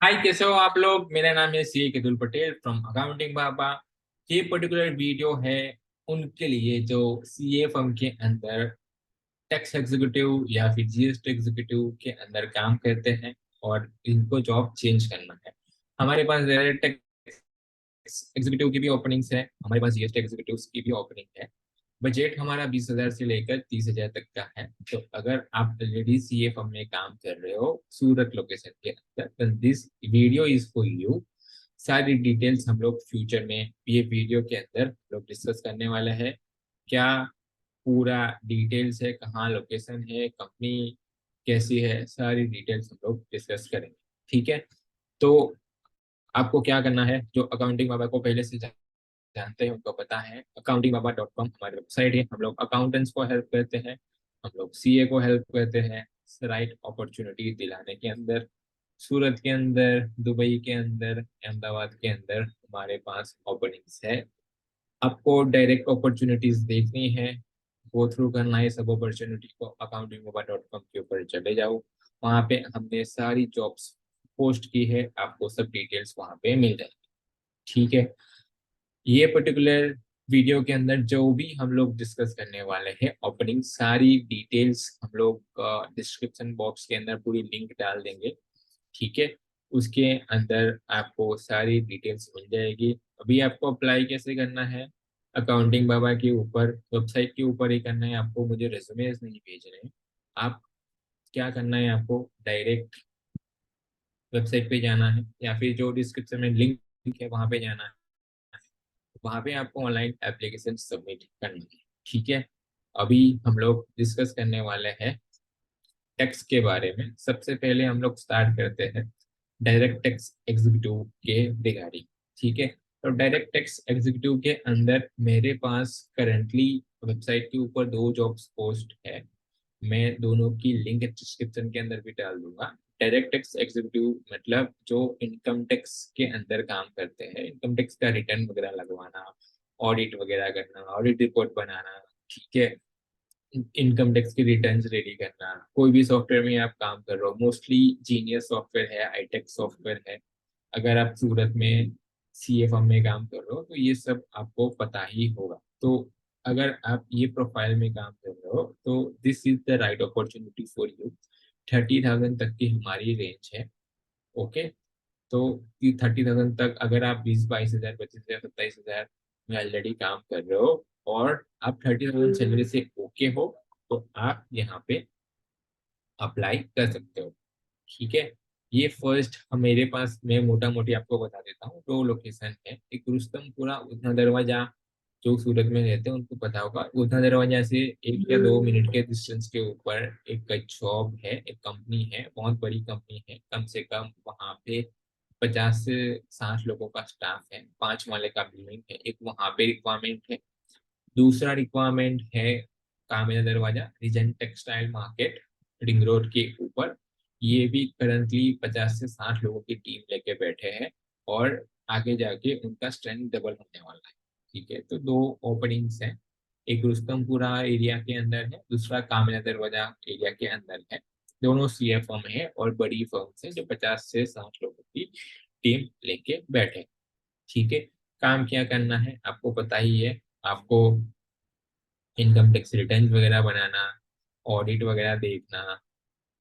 हाय, कैसे हो आप लोग। मेरा नाम है सी केतुल पटेल फ्रॉम अकाउंटिंग बाबा। ये पर्टिकुलर वीडियो है उनके लिए जो सीए फर्म के अंदर टैक्स एग्जीक्यूटिव या फिर जीएसटी एग्जीक्यूटिव के अंदर काम करते हैं और इनको जॉब चेंज करना है। हमारे पास टैक्स एग्जीक्यूटिव की भी ओपनिंग्स है, हमारे पास जीएसटी एग्जीक्यूटिव की भी ओपनिंग है। बजट हमारा 20,000 से लेकर 30,000 तक का है। तो अगर आप ऑलरेडी सीए फर्म में काम कर रहे हो सूरत लोकेशन के अंदर, तो this video is for you. सारी डिटेल्स हम लोग फ्यूचर में ये वीडियो के अंदर लोग डिस्कस करने वाले हैं। क्या पूरा डिटेल्स है, कहाँ लोकेशन है, कंपनी कैसी है, सारी डिटेल्स हम लोग डिस्कस करेंगे। ठीक है। तो आपको क्या करना है, जो अकाउंटिंग बाबा को पहले से जानते हैं उनको पता है, accountingmama.com हमारी वेबसाइट है। हम लोग अकाउंटेंट्स को हेल्प करते हैं, हम लोग सीए को हेल्प करते हैं राइट अपॉर्चुनिटी दिलाने के अंदर। सूरत के अंदर, दुबई के अंदर, अहमदाबाद के अंदर हमारे पास ओपनिंग्स है। आपको डायरेक्ट अपॉर्चुनिटीज देखनी है, गो थ्रू करना है सब अपॉर्चुनिटी को, accountingmama.com के ऊपर चले जाओ। वहाँ पे हमने सारी जॉब्स पोस्ट की है, आपको सब डिटेल्स वहाँ पे मिल जाएगी। ठीक है। ये पर्टिकुलर वीडियो के अंदर जो भी हम लोग डिस्कस करने वाले हैं ओपनिंग, सारी डिटेल्स हम लोग डिस्क्रिप्शन बॉक्स के अंदर पूरी लिंक डाल देंगे। ठीक है। उसके अंदर आपको सारी डिटेल्स मिल जाएगी। अभी आपको अप्लाई कैसे करना है, अकाउंटिंग बाबा के ऊपर वेबसाइट के ऊपर ही करना है आपको, मुझे रेज्यूमेस नहीं भेजने हैं। आप क्या करना है, आपको डायरेक्ट वेबसाइट पे जाना है या फिर जो डिस्क्रिप्शन में लिंक है वहां पे जाना है। वहां पे आपको ऑनलाइन एप्लीकेशन सबमिट करनी है। ठीक है। अभी हम लोग डिस्कस करने वाले हैं टैक्स के बारे में। सबसे पहले हम लोग स्टार्ट करते हैं डायरेक्ट टैक्स एग्जीक्यूटिव के रिगार्डिंग। ठीक है। तो डायरेक्ट टैक्स एग्जीक्यूटिव के अंदर मेरे पास करंटली वेबसाइट के ऊपर दो जॉब्स पोस्ट है। मैं दोनों की लिंक डिस्क्रिप्शन के अंदर भी डाल दूंगा। डायरेक्ट टैक्स एग्जीक्यूटिव मतलब जो इनकम टैक्स के अंदर काम करते हैं, इनकम टैक्स का रिटर्न वगैरह लगवाना, ऑडिट वगैरह करना, ऑडिट रिपोर्ट बनाना। ठीक है। इनकम टैक्स की रिटर्न्स रेडी करना, कोई भी सॉफ्टवेयर में आप काम कर रहे हो, मोस्टली जीनियस सॉफ्टवेयर है, आईटेक सॉफ्टवेयर है। अगर आप सूरत में सीए फर्म में काम कर रहे हो तो ये सब आपको पता ही होगा। तो अगर आप ये प्रोफाइल में काम कर रहे हो तो this is the right opportunity for you. 30,000 तक की हमारी रेंज है। ओके। तो 30,000 तक अगर आप 20-22 हजार, 25,000, 27,000 में ऑलरेडी काम कर रहे हो और आप 30,000 सैलरी से ओके हो, तो आप यहाँ पे अप्लाई कर सकते हो। ठीक है। ये फर्स्ट मेरे पास, मैं मोटा मोटी आपको बता देता हूँ। दो लोकेशन है, एक रुस्तमपुरा उधना दरवाजा, जो सूरत में रहते हैं उनको पता होगा। उधना दरवाजा से 1 या 2 मिनट के डिस्टेंस के ऊपर एक जॉब है, एक कंपनी है, बहुत बड़ी कंपनी है। कम से कम वहाँ पे 50 से 60 लोगों का स्टाफ है, 5 माले का बिल्डिंग है। एक वहाँ पे रिक्वायरमेंट है। दूसरा रिक्वायरमेंट है Kamiya Darwaza region textile market, ring road के ऊपर। ये भी करंटली 50 से 60 लोगों की टीम लेके बैठे हैं और आगे जाके उनका स्ट्रेंथ डबल होने वाला है। ठीक है। तो दो ओपनिंग्स हैं, एक रुस्तमपुरा एरिया के अंदर है, दूसरा कामिया दरवाजा एरिया के अंदर है। दोनों सीए फर्म है और बड़ी फर्म है जो 50 से 60 लोगों की टीम लेके बैठे। ठीक है। काम क्या करना है आपको पता ही है। आपको इनकम टैक्स रिटर्न वगैरह बनाना, ऑडिट वगैरह देखना,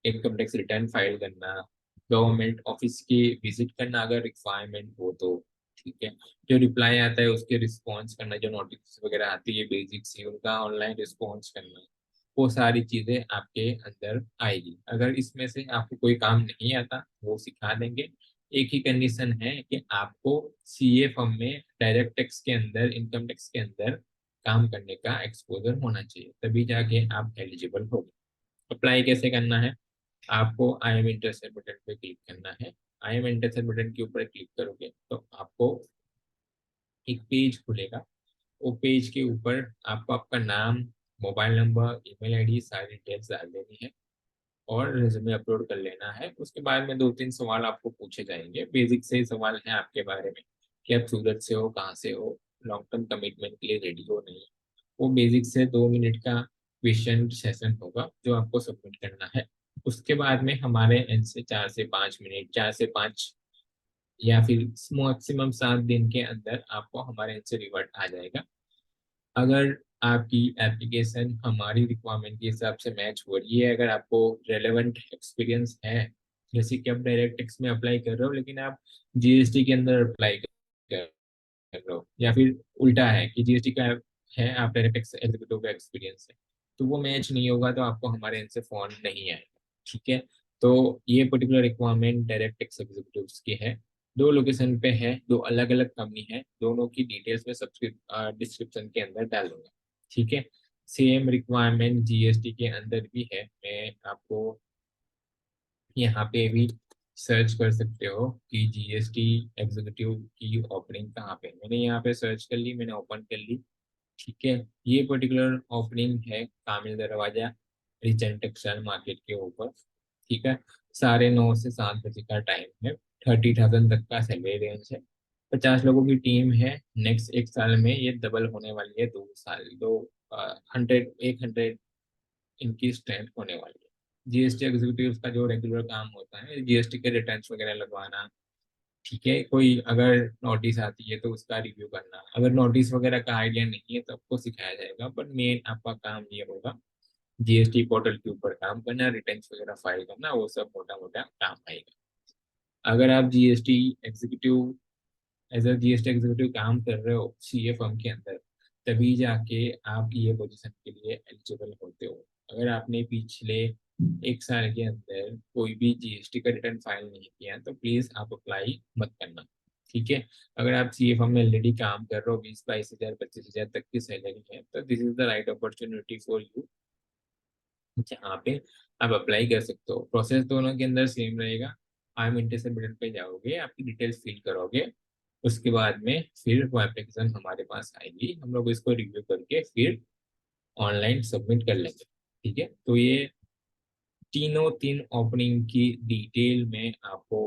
इनकम टैक्स रिटर्न फाइल करना, गवर्नमेंट ऑफिस की विजिट करना अगर रिक्वायरमेंट हो तो। ठीक है। जो रिप्लाई आता है उसके रिस्पॉन्स करना, जो नोटिस वगैरह आती है बेसिक सी उनका ऑनलाइन रिस्पॉन्स करना, वो सारी चीजें आपके अंदर आएगी। अगर इसमें से आपको कोई काम नहीं आता वो सिखा देंगे। एक ही कंडीशन है कि आपको सीए फर्म में डायरेक्ट टैक्स के अंदर, इनकम टैक्स के अंदर काम करने का एक्सपोजर होना चाहिए, तभी जाके आप एलिजिबल हो। अप्लाई कैसे करना है, आपको आई एम इंटरेस्टेड बटन पे क्लिक करना है। आई एम इंटरेस्टेड बटन के ऊपर क्लिक करोगे तो आपको एक पेज खुलेगा। वो पेज के ऊपर आपको आपका नाम, मोबाइल नंबर, ईमेल आईडी, सारी डिटेल्स डाल देनी है और रिज्यूमे अपलोड कर लेना है। उसके बाद में 2-3 सवाल आपको पूछे जाएंगे, बेसिक से सवाल हैं आपके बारे में कि आप सूरत से हो, कहाँ से हो, लॉन्ग टर्म कमिटमेंट के लिए रेडी हो नहीं। वो बेसिक से 2 मिनट का क्वेश्चन सेशन होगा जो आपको सबमिट करना है। उसके बाद में हमारे एंड से 4 से 5 मिनट, 4 से 5 या फिर मैक्सिमम 7 दिन के अंदर आपको हमारे इनसे रिवर्ट आ जाएगा। अगर आपकी एप्लीकेशन हमारी रिक्वायरमेंट के हिसाब से मैच हो रही है, अगर आपको रेलेवेंट एक्सपीरियंस है, जैसे कि आप डायरेक्ट टैक्स में अप्लाई कर रहे हो लेकिन आप जीएसटी के अंदर अप्लाई कर रहे हो, या फिर उल्टा है कि जीएसटी का है, आप डायरेक्ट टैक्स एग्जीक्यूटिव का एक्सपीरियंस है, तो वो मैच नहीं होगा, तो आपको हमारे इनसे फोन नहीं आएगा। ठीक है, तो ये particular requirement direct tax executive की है। 2 लोकेशन पे है, 2 अलग अलग कंपनी है, दोनों की डिटेल्स में डिस्क्रिप्शन के अंदर डाल दूंगा। ठीक है, सेम रिक्वायरमेंट जीएसटी के अंदर भी है, मैं आपको यहाँ पे भी सर्च कर सकते हो कि जीएसटी एग्जीक्यूटिव की ओपनिंग कहाँ पे है। मैंने यहाँ पे सर्च कर ली, मैंने ओपन कर ली। ठीक है, ये पर्टिकुलर ओपनिंग है कामिल दरवाजा रिचेंट टेक्सटाइल मार्केट के ऊपर। ठीक है, 9:30 से 7 बजे का टाइम है, 30,000 तक का सैलरी रेंज है, 50 लोगों की टीम है। नेक्स्ट 1 साल में ये डबल होने वाली है, 2 साल, 100 इनकी स्ट्रेंथ होने वाली है। जीएसटी एग्जीक्यूटिव का जो रेगुलर काम होता है, जीएसटी के रिटर्न्स वगैरह लगवाना। ठीक है, कोई अगर नोटिस आती है तो उसका रिव्यू करना, अगर नोटिस वगैरह का आइडिया नहीं है तो आपको सिखाया जाएगा, बट मेन आपका काम ये होगा जीएसटी पोर्टल के ऊपर काम करना, रिटर्न्स वगैरह फाइल करना, वो सब मोटा मोटा काम आएगा। अगर आप GST executive as a GST executive काम कर रहे हो सीए फर्म के अंदर, तभी जाके आप ये पोजीशन के लिए एलिजिबल होते हो। अगर आपने पिछले 1 साल के अंदर कोई भी जीएसटी का रिटर्न फाइल नहीं किया तो प्लीज आप अप्लाई मत करना। ठीक है, अगर आप सीए फर्म में ऑलरेडी काम कर रहे हो, 20-22 हजार 25 हजार तक की सैलरी है, तो this is the right opportunity for you, जहाँ पे आप अप्लाई कर सकते हो। प्रोसेस दोनों के अंदर सेम रहेगा। आई एम इंटरेस्टेड बटन पे जाओगे, आपकी डिटेल्स फिल करोगे, उसके बाद में फिर वो एप्लीकेशन हमारे पास आएगी, हम लोग इसको रिव्यू करके फिर ऑनलाइन सबमिट कर लेंगे। ठीक है, तो ये तीनों 3 ओपनिंग की डिटेल में आपको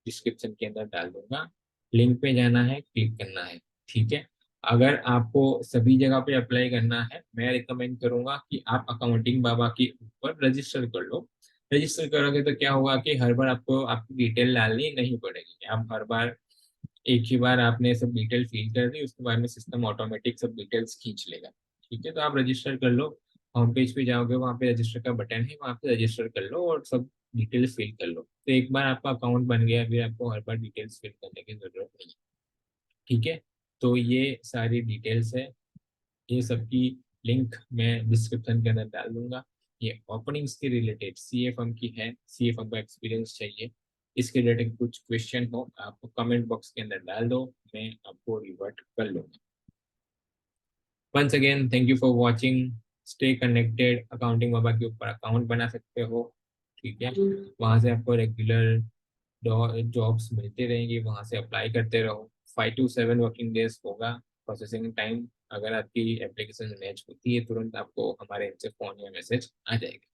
डिस्क्रिप्शन के अंदर डाल दूंगा, लिंक पे जाना है, क्लिक करना है। ठीक है, अगर आपको सभी जगह पे अप्लाई करना है, मैं रिकमेंड करूंगा कि आप अकाउंटिंग बाबा के ऊपर रजिस्टर कर लो। रजिस्टर करोगे तो क्या होगा कि हर बार आपको आपकी डिटेल डालनी नहीं पड़ेगी, आप हर बार एक ही बार आपने सब डिटेल फिल कर दी, उसके बाद में सिस्टम ऑटोमेटिक सब डिटेल्स खींच लेगा। ठीक है, तो आप रजिस्टर कर लो, होम पेज पे जाओगे, वहाँ पे रजिस्टर का बटन है, वहाँ पे रजिस्टर कर लो और सब डिटेल्स फिल कर लो, तो एक बार आपका अकाउंट बन गया, फिर आपको हर बार डिटेल्स फिल करने की जरूरत नहीं है। ठीक है, तो ये सारी डिटेल्स है, ये सबकी लिंक मैं डिस्क्रिप्शन के अंदर डाल दूंगा। ये ओपनिंग्स के रिलेटेड सीएफएम की है, सीएफएम का एक्सपीरियंस चाहिए, इसके रिलेटेड कुछ क्वेश्चन हो आप कमेंट बॉक्स के अंदर डाल दो, मैं आपको रिवर्ट कर लूंगा। Once again thank you for watching, stay connected, accounting Baba के ऊपर अकाउंट बना सकते हो। ठीक है, वहां से आपको रेगुलर जॉब्स मिलते रहेंगी, वहां से अप्लाई करते रहो। 5 to 7 वर्किंग डेज होगा प्रोसेसिंग टाइम। अगर आपकी एप्लीकेशन मैच होती है, तुरंत आपको हमारे इनसे फोन या मैसेज आ जाएगा।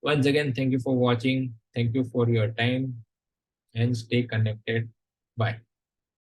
Once again thank you for watching, thank you for your time and stay connected. Bye.